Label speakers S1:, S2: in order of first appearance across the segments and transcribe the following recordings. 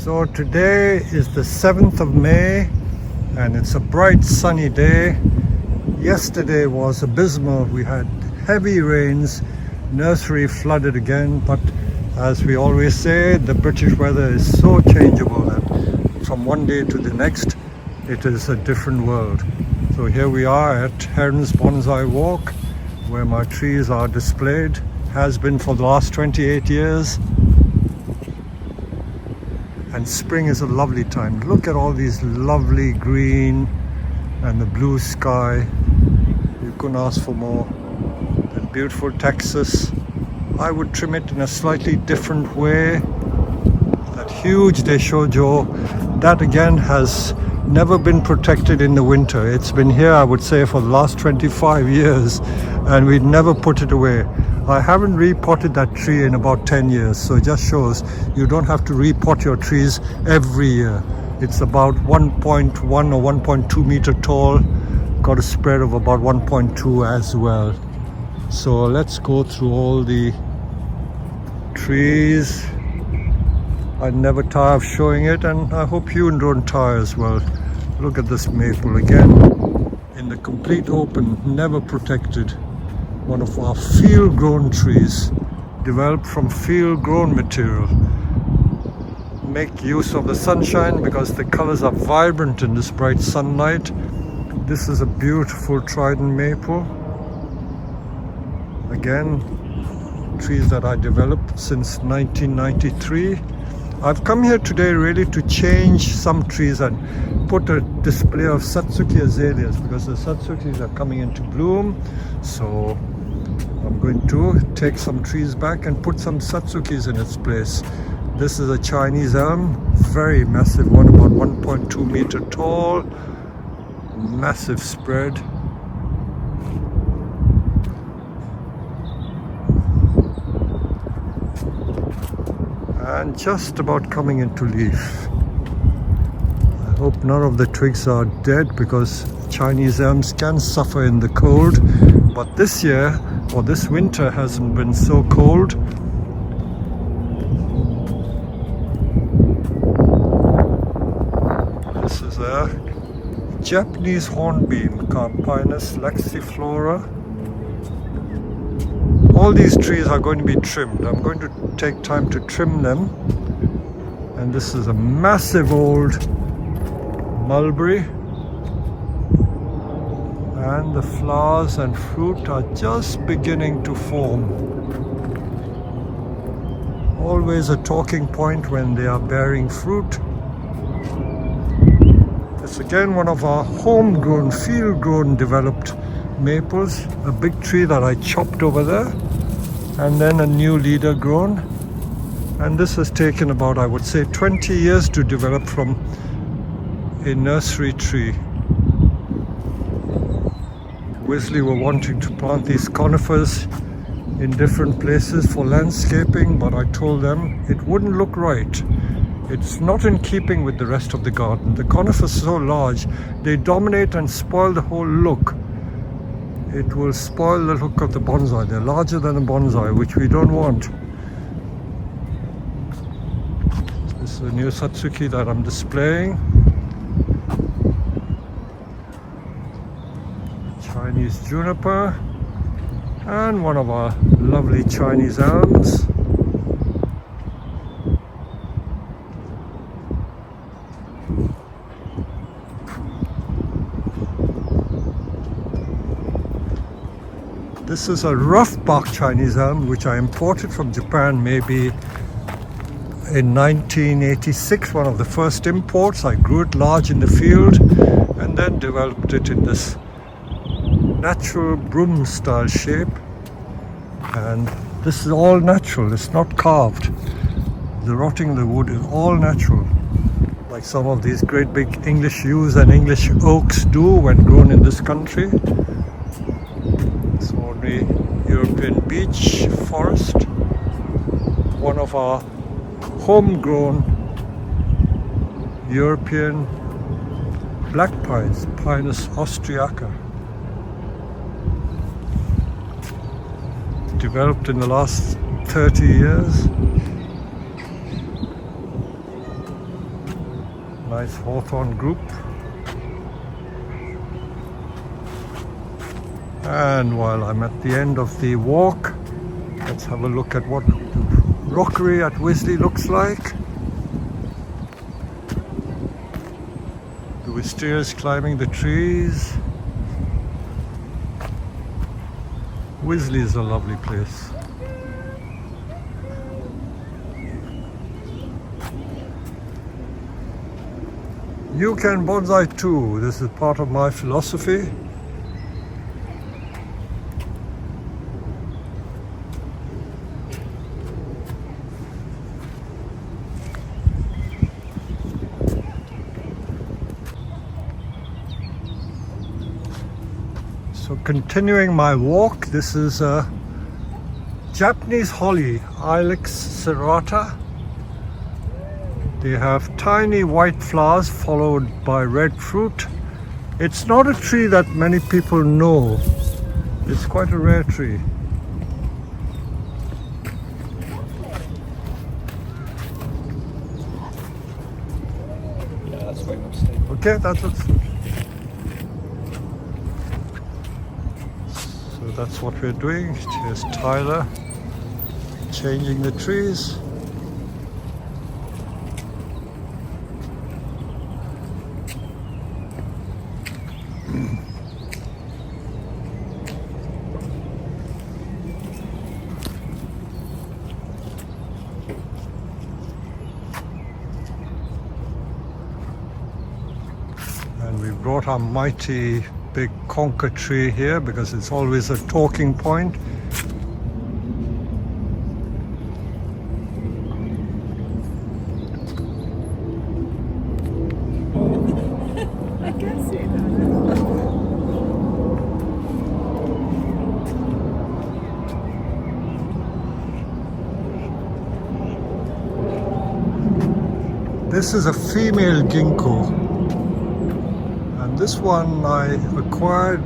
S1: So today is the 7th of May and it's a bright sunny day. Yesterday was abysmal. We had heavy rains, nursery flooded again, but as we always say, the British weather is so changeable that from one day to the next it is a different world. So here we are at Herons Bonsai Walk, where my trees are displayed, has been for the last 28 years. And spring is a lovely time. Look at all these lovely green and the blue sky. You couldn't ask for more. And beautiful Texas. I would trim it in a slightly different way. That huge Deshojo, that again has never been protected in the winter. It's been here, I would say, for the last 25 years, and we'd never put it away. I haven't repotted that tree in about 10 years, so it just shows you don't have to repot your trees every year. It's about 1.1 or 1.2 meter tall, got a spread of about 1.2 as well. So let's go through all the trees. I never tire of showing it, and I hope you don't tire as well. Look at this maple again, in the complete open, never protected. One of our field-grown trees, developed from field-grown material. Make use of the sunshine because the colors are vibrant in this bright sunlight. This is a beautiful trident maple. Again, trees that I developed since 1993. I've come here today really to change some trees and put a display of Satsuki azaleas because the Satsukis are coming into bloom. So I'm going to take some trees back and put some Satsukis in its place. This is a Chinese elm, very massive one, about 1.2 meter tall, massive spread. And just about coming into leaf. I hope none of the twigs are dead because Chinese elms can suffer in the cold. But this year, or this winter, hasn't been so cold. This is a Japanese hornbeam, Carpinus lexiflora. All these trees are going to be trimmed. I'm going to take time to trim them. And this is a massive old mulberry. And the flowers and fruit are just beginning to form. Always a talking point when they are bearing fruit. It's again one of our homegrown, field-grown developed maples. A big tree that I chopped over there. And then a new leader grown. And this has taken about, I would say, 20 years to develop from a nursery tree. Wisley were wanting to plant these conifers in different places for landscaping, but I told them it wouldn't look right. It's not in keeping with the rest of the garden. The conifers are so large, they dominate and spoil the whole look. It will spoil the look of the bonsai. They're larger than a bonsai, which we don't want. This is a new Satsuki that I'm displaying. Chinese juniper and one of our lovely Chinese elms. This is a rough bark Chinese elm which I imported from Japan maybe in 1986, one of the first imports. I grew it large in the field and then developed it in this natural broom style shape, and this is all natural, it's not carved. The rotting of the wood is all natural, like some of these great big English yews and English oaks do when grown in this country. It's only European beech forest, one of our homegrown European black pines, Pinus austriaca. Developed in the last 30 years. nice hawthorn group. And while I'm at the end of the walk, let's have a look at what the rockery at Wisley looks like. The wisterias climbing the trees. Wisley is a lovely place. You can bonsai too. This is part of my philosophy. So continuing my walk, this is a Japanese holly, Ilex serrata. They have tiny white flowers followed by red fruit. It's not a tree that many people know. It's quite a rare tree.
S2: Yeah, that's right upstate.
S1: Okay, that's it. So that's what we're doing. Here's Tyler changing the trees. And we brought our mighty big conker tree here because it's always a talking point.
S3: I can see that.
S1: This is a female ginkgo. This one I acquired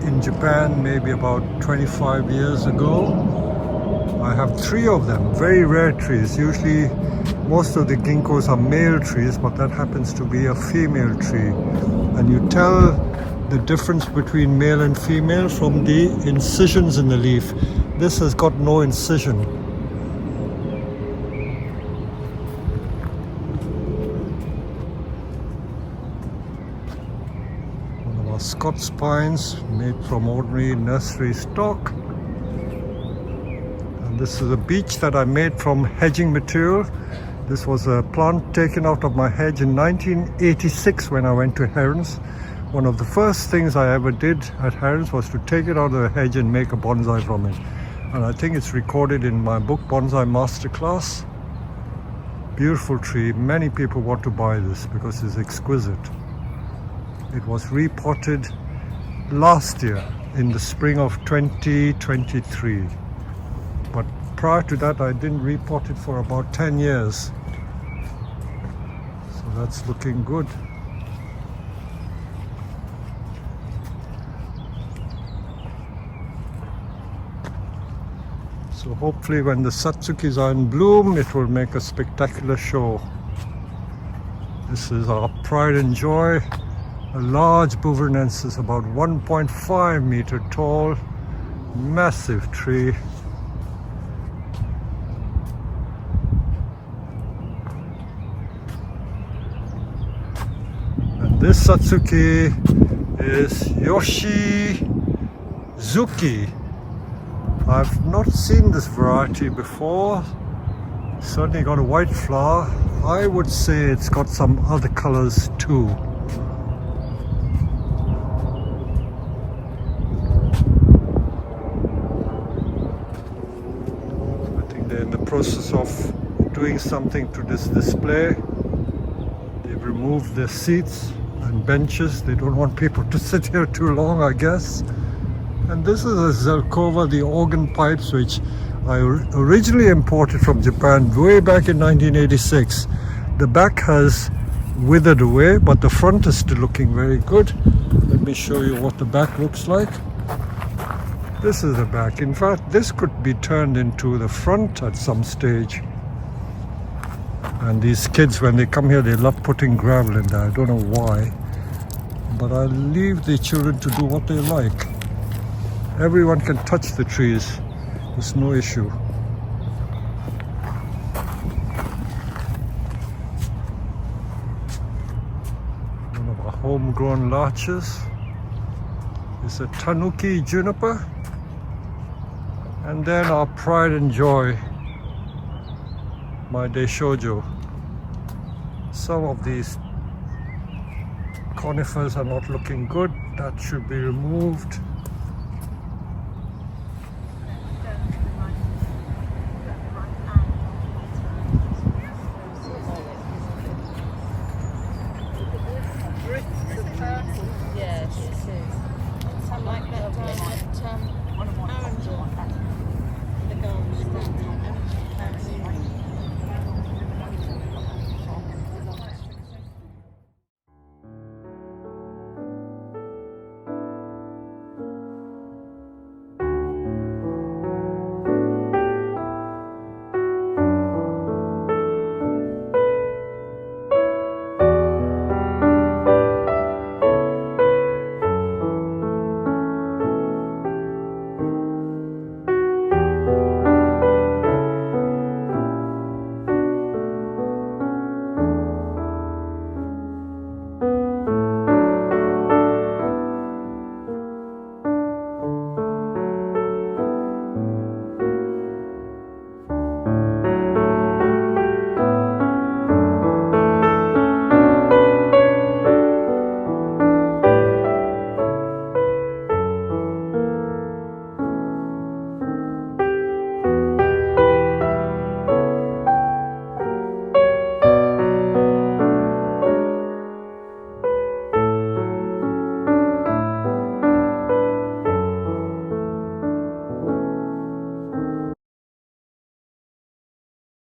S1: in Japan maybe about 25 years ago. I have 3 of them, very rare trees. Usually most of the ginkgos are male trees, but that happens to be a female tree. And you tell the difference between male and female from the incisions in the leaf. This has got no incision. Scots pines made from ordinary nursery stock. And this is a beech that I made from hedging material. This was a plant taken out of my hedge in 1986 when I went to Herons. One of the first things I ever did at Herons was to take it out of the hedge and make a bonsai from it. And I think it's recorded in my book, Bonsai Masterclass. Beautiful tree. Many people want to buy this because it's exquisite. It was repotted last year in the spring of 2023. But prior to that, I didn't repot it for about 10 years. So that's looking good. So hopefully when the Satsukis are in bloom, it will make a spectacular show. This is our pride and joy. A large Bouverensis, about 1.5 meter tall, massive tree. And this Satsuki is Yoshizuki. I've not seen this variety before. Certainly got a white flower. I would say it's got some other colors too. They're in the process of doing something to this display. They've removed the seats and benches. They don't want people to sit here too long, I guess. And this is a Zelkova, the organ pipes, which I originally imported from Japan way back in 1986. The back has withered away, but the front is still looking very good. Let me show you what the back looks like. This is the back. In fact, this could be turned into the front at some stage. And these kids, when they come here, they love putting gravel in there. I don't know why, but I leave the children to do what they like. Everyone can touch the trees. There's no issue. One of our homegrown larches is a tanuki juniper. And then our pride and joy, my Deshojo. Some of these conifers are not looking good. That should be removed.